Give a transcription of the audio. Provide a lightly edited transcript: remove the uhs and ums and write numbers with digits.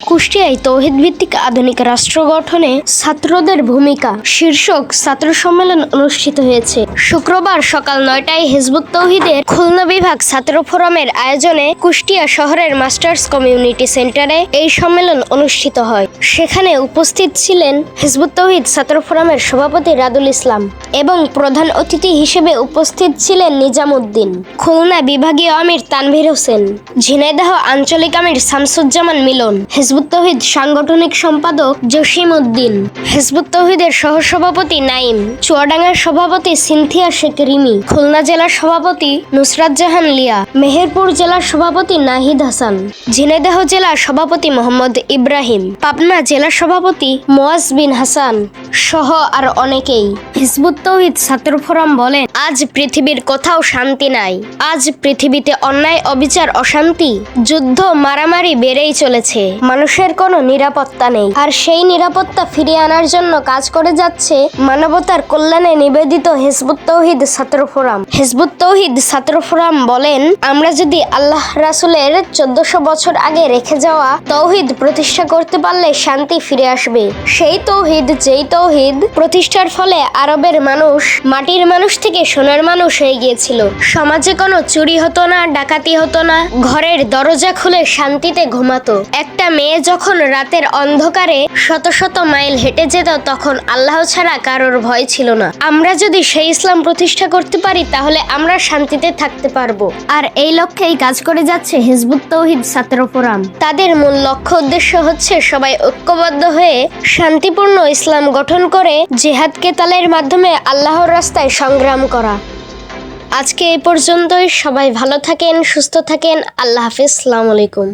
কুষ্টিয়ায় তৌহিদ ভিত্তিক আধুনিক রাষ্ট্র গঠনে ছাত্রদের ভূমিকা শীর্ষক ছাত্র সম্মেলন অনুষ্ঠিত হয়েছে। শুক্রবার সকাল ৯টায় হিজবুত তৌহিদের খুলনা বিভাগ ছাত্র ফোরামের আয়োজনে কুষ্টিয়া শহরের মাস্টার্স কমিউনিটি সেন্টারে এই সম্মেলন অনুষ্ঠিত হয়। সেখানে উপস্থিত ছিলেন হিজবুত তৌহিদ ছাত্র ফোরামের সভাপতি রাদুল ইসলাম এবং প্রধান অতিথি হিসেবে উপস্থিত ছিলেন নিজাম উদ্দিন, খুলনা বিভাগীয় আমির তানভীর হোসেন, ঝিনাইদহ আঞ্চলিক আমির শামসুজ্জামান মিলন, হিজবুত তৌহিদ সাংগঠনিক সম্পাদক জসিম উদ্দিন, হিজবুত তৌহিদের সহসভাপতি নাইম, চুয়াডাঙ্গার সভাপতি সিনথিয়া শেখ রিমি, খুলনা জেলার সভাপতি নুসরাত জাহান লিয়া, মেহেরপুর জেলার সভাপতি নাহিদ হাসান, ঝিনাইদহ জেলার সভাপতি মোহাম্মদ ইব্রাহিম, পাবনা জেলার সভাপতি মুয়াজ বিন হাসান সহ আর অনেকেই। হিজবুত তৌহিদ ছাত্র ফোরাম বলেন, আজ পৃথিবীর কোথাও শান্তি নাই। আজ পৃথিবীতে অন্যায়, অবিচার, অশান্তি, যুদ্ধ, মারামারি বেড়েই চলেছে। মানুষের কোনো নিরাপত্তা নেই। আর সেই নিরাপত্তা ফিরিয়ে আনার জন্য কাজ করে যাচ্ছে মানবতার কল্যাণে নিবেদিত হিজবুত তৌহিদ ছাত্র ফোরাম। হিজবুত তৌহিদ ছাত্র ফোরাম বলেন, আমরা যদি আল্লাহ রাসূলের 1400 বছর আগে রেখে যাওয়া তৌহিদ প্রতিষ্ঠা করতে পারলে শান্তি ফিরে আসবে। সেই তৌহিদ, যেই তৌহিদ প্রতিষ্ঠার ফলে আরবের মানুষ মাটির মানুষ থেকে সোনার মানুষ হয়ে গিয়েছিল। সমাজে কোনো চুরি হতো না, ডাকাতি হতো না, ঘরের দরজা খুলে শান্তিতে ঘুমাতো। একটা মেয়ে যখন রাতের অন্ধকারে শত শত মাইল হেঁটে যেত, তখন আল্লাহ ছাড়া কারোর ভয় ছিল না। আমরা যদি সেই ইসলাম প্রতিষ্ঠা করতে পারি, তাহলে আমরা শান্তিতে থাকতে পারবো। আর এই লক্ষ্যেই কাজ করে যাচ্ছে হিজবুত তৌহিদ ছাত্র ফোরাম। তাদের মূল লক্ষ্য উদ্দেশ্য হচ্ছে সবাই ঐক্যবদ্ধ হয়ে শান্তিপূর্ণ ইসলাম গঠন করে জিহাদ কেতালের মাধ্যমে আল্লাহর রাস্তায় সংগ্রাম করা। আজকে এই পর্যন্তই। সবাই ভালো থাকেন, সুস্থ থাকেন। আল্লাহ হাফেজ। আসসালামু আলাইকুম।